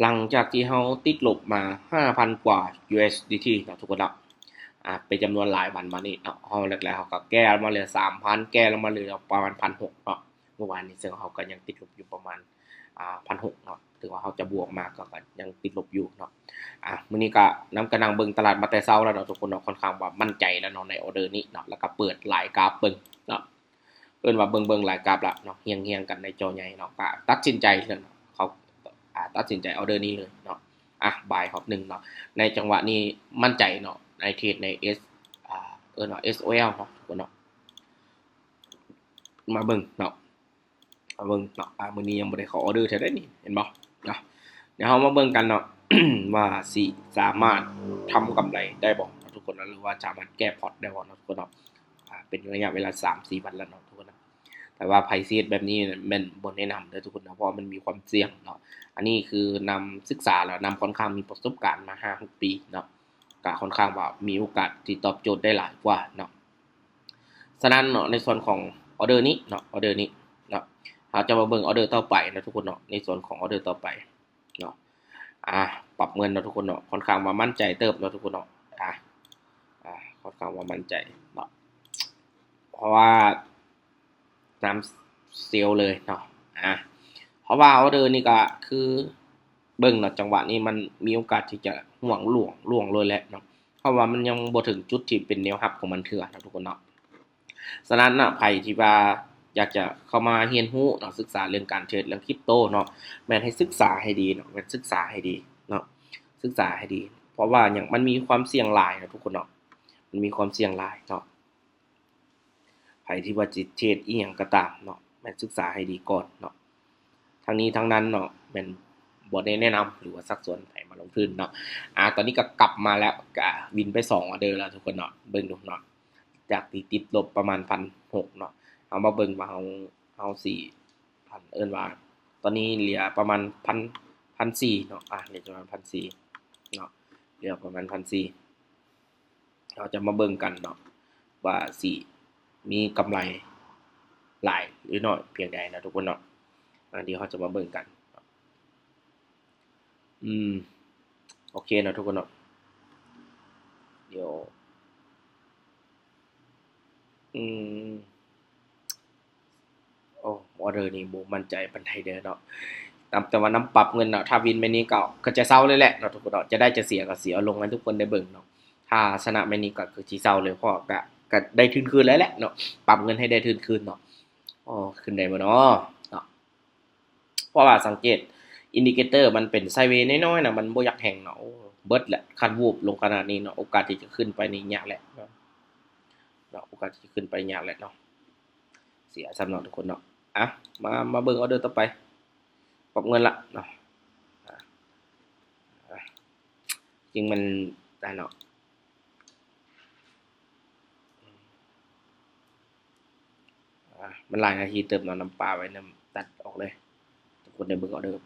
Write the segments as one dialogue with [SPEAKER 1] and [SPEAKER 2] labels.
[SPEAKER 1] หลังจากที่เขาติดลบมา 5,000 กว่า USDT เนาะทุกคนเนาะเป็นจำนวนหลายวันมานี่เนาะเขาแรกๆเขาก็แก้มาเหลือ 3,000 แก้ลงมาเหลือประมาณ 1,600 เนาะเมื่อวานนี้ซึ่งเขาก็ยังติดลบอยู่ประมาณ1,600 เนาะถึงว่าเขาจะบวกมากก็ยังติดลบอยู่เนาะมื้อนี้ก็นำกำลังเบิ่งตลาดมาแต่เช้าแล้วเนาะทุกคนเนาะค่อนข้างว่ามั่นใจแล้วเนาะในออเดอร์นี้เนาะแล้วก็เปิดหลายกราฟเบิ่งเนาะเอิ้นว่าเบิ่งหลายกราฟละเนาะเฮียงๆกันในจอใหญ่เนาะก็ตัดสินใจเลยเนาะเขาตัดสินใจออเดอร์นี้เลยเนาะบายครับ1เนาะในจังหวะนี้มั่นใจเนาะในเทรดใน S เอิ้นว่า SOL เนาะทุกคนเนาะมาเบิ่งเนาะมาเบิ่งเนาะมื้อนี้ยังบ่ได้เข้าออเดอร์แท้ได้นี่เห็นบ่เนาะเดี๋ยวเรามาเบิ่งกันเนาะ ว่าสิสามารถทำกำไรได้บ่ทุกคนนะหรือว่าสามารถแก้พอร์ตได้บ่ทุกคนเนาะเป็นระยะเวลา 3-4 วันแล้วเนาะทุกคนนะแต่ว่าไผซีดแบบนี้แม่นบ่แนะนำเด้อทุกคนนะเพราะมันมีความเสี่ยงเนาะอันนี้คือนำศึกษาแล้วนำค่อนข้างมีประสบการณ์มา 5-6 ปีเนาะก็ค่อนข้างว่ามีโอกาสที่ตอบโจทย์ได้หลายกว่าเนาะฉะนั้นเนาะในส่วนของออเดอร์นี้เนาะออเดอร์นี้เนาะเราจะมาเบิ่งออเดอร์ต่อไปนะทุกคนเนาะในส่วนของออเดอร์ต่อไปเนาะ ปรับเงินเนาะทุกคนเนาะค่อนข้างว่ามั่นใจเติบเนาะทุกคนเนาะอ่าค่อนข้างว่ามั่นใจเนาะเพราะว่าน้ำเซลเลยเนาะเพราะว่าออเดอร์นี่ก็คือเบิ่งเนาะจังหวะนี้มันมีโอกาสที่จะห่วงล่วงเลยแหละเนาะเพราะว่ามันยังบ่ถึงจุดที่เป็นแนวรับของมันเถื่อนะทุกคนเนาะฉะนั้นน่ะไผที่ว่าอยากจะเข้ามาเรียนรู้เนาะศึกษาเรื่องการเทรดเรื่องคริปโตเนาะแม่นให้ศึกษาให้ดีเนาะแม่นศึกษาให้ดีเนาะศึกษาให้ดี เพราะว่าอย่างมันมีความเสี่ยงหลายนะทุกคนเนาะมันมีความเสี่ยงหลายเนาะไผที่ว่าจิตเทศอีหยังก็ตามเนาะแม่นศึกษาให้ดีก่อนเนาะทั้งนี้ทั้งนั้นเนาะแม่นบ่ได้แนะนำหรือว่าชักชวนไผมาลงทุนเนาะตอนนี้ก็กลับมาแล้วก็วินไป2ออเดอร์แล้วทุกคนเนาะเบิ่งดูเนาะจากที่ติดลบประมาณ 1,600 เนาะเอามาเบิ่งว่าเฮาสิเอิ้นว่าตอนนี้เหลือประมาณ1,400เนาะเหลือประมาณ1,400เนาะเหลือประมาณ1,400เราจะมาเบิ่งกันเนาะว่าสิมีกำไรหลายหรือน้อยเพียงใดนะทุกคนเนาะเดี๋ยวเราจะมาเบิ่งกันอืมโอเคเนาะทุกคนเนาะเดี๋ยวอืมโอ้ออเดอร์นี่บ่มั่นใจปานใดเด้อเนาะแต่ว่าน้ำปรับเงินเนาะถ้าวินแม่นี้ก็จะเซาเลยแหละเนาะทุกคนเนาะจะได้จะเสียก็เสียเอาลงให้ทุกคนได้เบิ่งเนาะถ้าชนะแม่นี้ก็คือสิเซาเลยเพราะก็ได้ทุนคืนแล้วแหละเนาะปรับเงินให้ได้ทุนคืนเนาะขึ้นได้บ่เนาะเนาะ เพราะว่าสังเกตอินดิเคเตอร์มันเป็นไซด์เวย์น้อยๆนะมันบ่อยากแห้งเนาะเบิดแหละคันวูบลงขนาดนี้เนาะโอกาสที่จะขึ้นไปนี่ยากแหละเนาะโอกาสที่จะขึ้นไปยากแหละเนาะเสียสำหรับทุกคนเนาะมาเบิ่งออเดอร์ต่อไปปรับเงินละเนาะอ่ะจริงมันได้เนาะมันหลายนาทีเติมเนาะน้ำปลาไว้น้ำตัดออกเลยทุกคนได้เบิ่งออเดอร์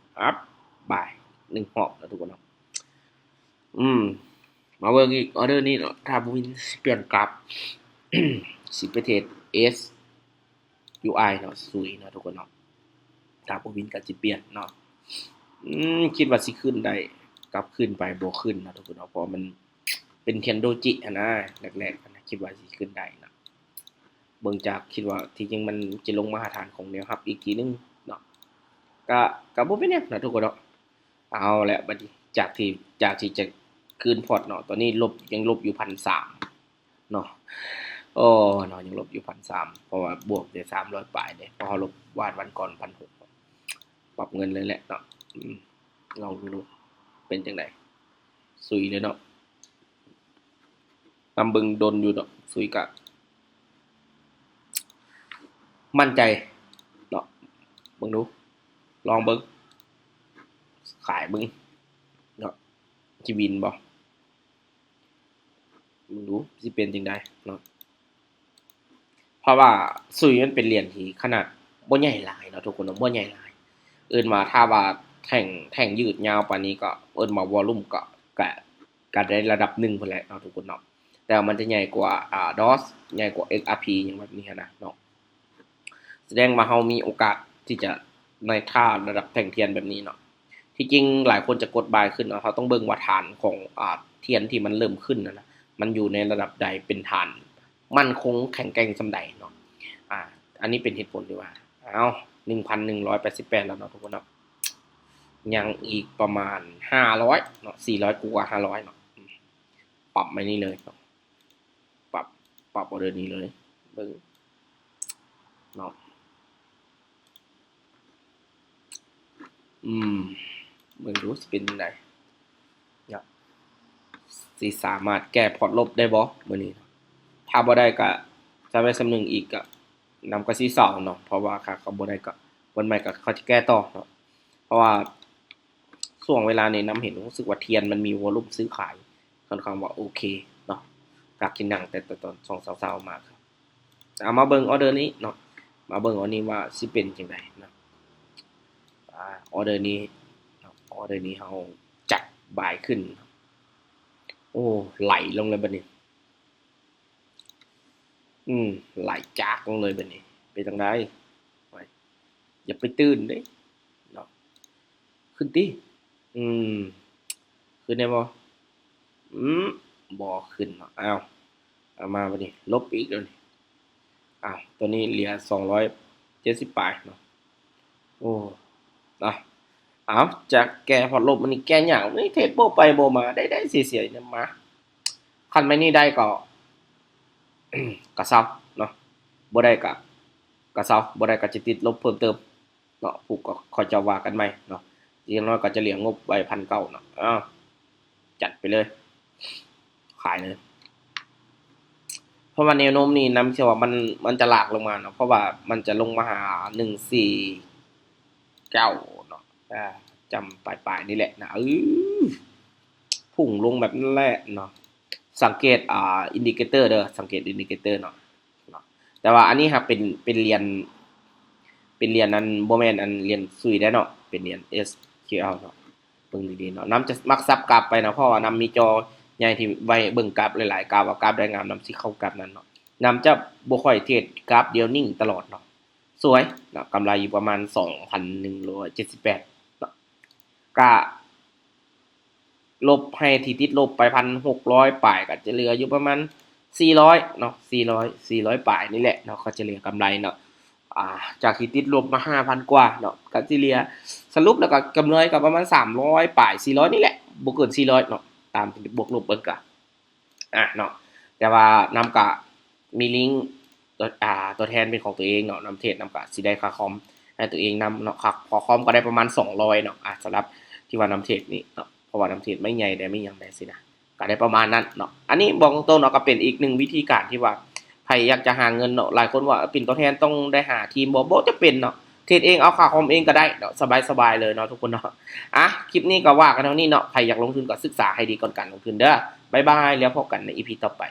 [SPEAKER 1] บ่าย1หอบแล้วทุกคนเนาะอืมมาเบิ่งอีกออเดอร์นี้เนาะถ้าบ่มีสิเปลี่ยนกลับ สิไปเทรด S UI เนาะซุยเนาะทุกคนเนาะถ้าบ่วินก็สิเปลี่ยนเนาะคิดว่าสิขึ้นได้กลับขึ้นไปบ่ขึ้นเนาะทุกคนเนาะเพราะมันเป็นเทียนโดจิอะนะแรกๆนะคิดว่าสิขึ้นได้นะเบิ่งจากคิดว่าที่จริงมันจะลงมาหาฐานของแนวรับอีกทีหนึงเนาะก็ก็บ่เป็นหยังนะทุกคนเนาะเอาแหละบัดนี้จากที่จะคืนพอร์ตเนาะตอนนี้ยังลบอยู่1,300เนาะ โอ้เนาะยังลบอยู่1,300เพราะว่าบวกได้300ปลายเด้เพราะเขาลบวาดวันก่อน1,600ปรับเงินเลยแหละเนาะลองดูเป็นจังได๋สุยเลยเนาะนำเบิ่งดนอยู่เนาะสุยก็มั่นใจเนาะเบิ่งดูลองเบิ่งขายเบิ่งเนาะสิวินบ่เบิ่งดูสิเป็นจังได๋เนาะเพราะว่าสุยมันเป็นเหรียญที่ขนาดบ่ใหญ่หลายเนาะทุกคนเนาะบ่ใหญ่หลาย เอิ้นว่าถ้าว่าแท่งยืดยาวปานนี้ก็เอิ้นว่าวอลลุ่มก็ก็ได้ระดับหนึ่งพุ่นแหละเนาะทุกคนเนาะแต่ว่ามันจะใหญ่กว่าDOS ใหญ่กว่า XRP หยังแบบนี้หั้นนะเนาะแสดงว่าเรามีโอกาสที่จะในท่าระดับแท่งเทียนแบบนี้เนาะ ที่จริงหลายคนจะกดบายขึ้นเนาะเขาต้องเบิ่งว่าฐานของเทียนที่มันเริ่มขึ้นนะมันอยู่ในระดับใดเป็นฐานมั่นคงแข็งแกร่งสำใดเนาะอันนี้เป็นเหตุผลที่ว่าเอา1,188แล้วเนาะทุกคนเนาะยังอีกประมาณ500เนาะ400กว่า500เนาะปรับไม่นี่เลยเนาะปรับออเดอร์นี้เลยเบิ่งเนาะเบิ่งดูสิเป็นจังไดเนี่ยสิสามารถแก้พอร์ตลบได้บ่มื้อนี้ถ้าบ่ได้ก็จะไปสำนึงอีกก็นำก็สิเศร้าเนาะเพราะว่าถ้าเขาบ่ได้ก็วันใหม่ก็เขาจะแก้ต่อเนาะเพราะว่าช่วงเวลานี้นำเห็นรู้สึกว่าเทียนมันมีวอลุ่มซื้อขายค่อนข้างว่าโอเคเนาะจากที่นั่งแต่ตอน2ๆๆมาครับเอามาเบิ่งออเดอร์นี้เนาะมาเบิ่งอันนี้ว่าสิเป็นจังไดเนาะออเดอร์นี้ออเดอร์นี้เราจัดบ่ายขึ้นโอ้ไหลลงเลยบัดนี้ไหลจากลงเลยบัดนี้เป็นจังไดไว้อย่าไปตื่นเด้เนาะขึ้นติอืมขึ้นได้บ่บ่ขึ้นเนาะอ้าวเอามาบัดนี้ลบอีกแล้วนี่อ้าวตัวนี้เหลือ270ปลายเนาะโอ้เนาะอ้าวจะแก้พอร์ตลบอันนี้แก้ยากนี่เทรดบ่ไปบ่มาได้ๆเสียๆเนี่ยมาคันไม่นี่ได้ก็ก็เซาเนาะบ่ได้ก็เซาบ่ได้ก็จะติดลบเพิ่มเติมเนาะผูกก็ค่อยจะว่ากันใหม่เนาะอย่างน้อยก็จะเหลืองบไว้1,900เนาะอ้าวจัดไปเลยขายเลยเพราะว่าแนวโน้มนี่นำเชื่อว่ามันจะหลากลงมาเนาะเพราะว่ามันจะลงมาหา149เนาะจำปลายๆนี่แหละนะพุ่งลงแบบนั้นแหละเนาะสังเกตอินดิเคเตอร์เด้อสังเกตอินดิเคเตอร์เนาะแต่ว่าอันนี้ครับเป็นเหรียญอันบ่แม่นอันเหรียญซุยได้เนาะเป็นเหรียญ SQL เนาะเบิ่งดีๆเนาะนำจะมักซับกราฟไปนะเพราะว่านำมีจอใหญ่ที่ไว้เบิ่งกราฟหลายๆกราฟว่ากราฟได้งามนำสิเข้ากราฟนั้นเนาะนำจะบ่ค่อยเทรดกราฟเดียวนิ่งตลอดเนาะสวยเนาะกำไรอยู่ประมาณ 2,178 เนาะก็ลบให้ที่ติดลบไป 1,600 ปลายก็จะเหลืออยู่ประมาณ400เนาะ400ปลายนี่แหละเนาะก็จะเหลือกำไรเนาะจากที่ติดลบมา 5,000 กว่าเนาะก็สิเหลือสรุปแล้วก็กำไรก็ประมาณ300ปลาย400นี่แหละบ่เกิน400เนาะตามบวกลบเบิ่งก็เนาะแต่ว่านำก็มีลิงก์ตัวแทนเป็นของตัวเองเนาะนำเทรดนำก็สิได้ค่าคอมให้ตัวเองนำเนาะค่าคอมก็ได้ประมาณ200เนาะสำหรับที่ว่านำเทรดนี่เนาะเพราะว่านำเทรดไม่ใหญ่ได้ไม่หยังได้สินะก็ได้ประมาณนั้นเนาะอันนี้บอกตรงๆเนาะก็เป็นอีกหนึ่งวิธีการที่ว่าใครอยากจะหาเงินเนาะหลายคนว่าเป็นตัวแทนต้องได้หาทีมบ่จะเป็นเนาะเทรดเองเอาค่าคอมเองก็ได้เนาะสบายๆเลยเนาะทุกคนเนาะคลิปนี้ก็ว่ากันเท่านี้เนาะใครอยากลงทุนก็ศึกษาให้ดีก่อนการลงทุนเด้อบ๊ายบายแล้วพบกันใน EP ต่อไป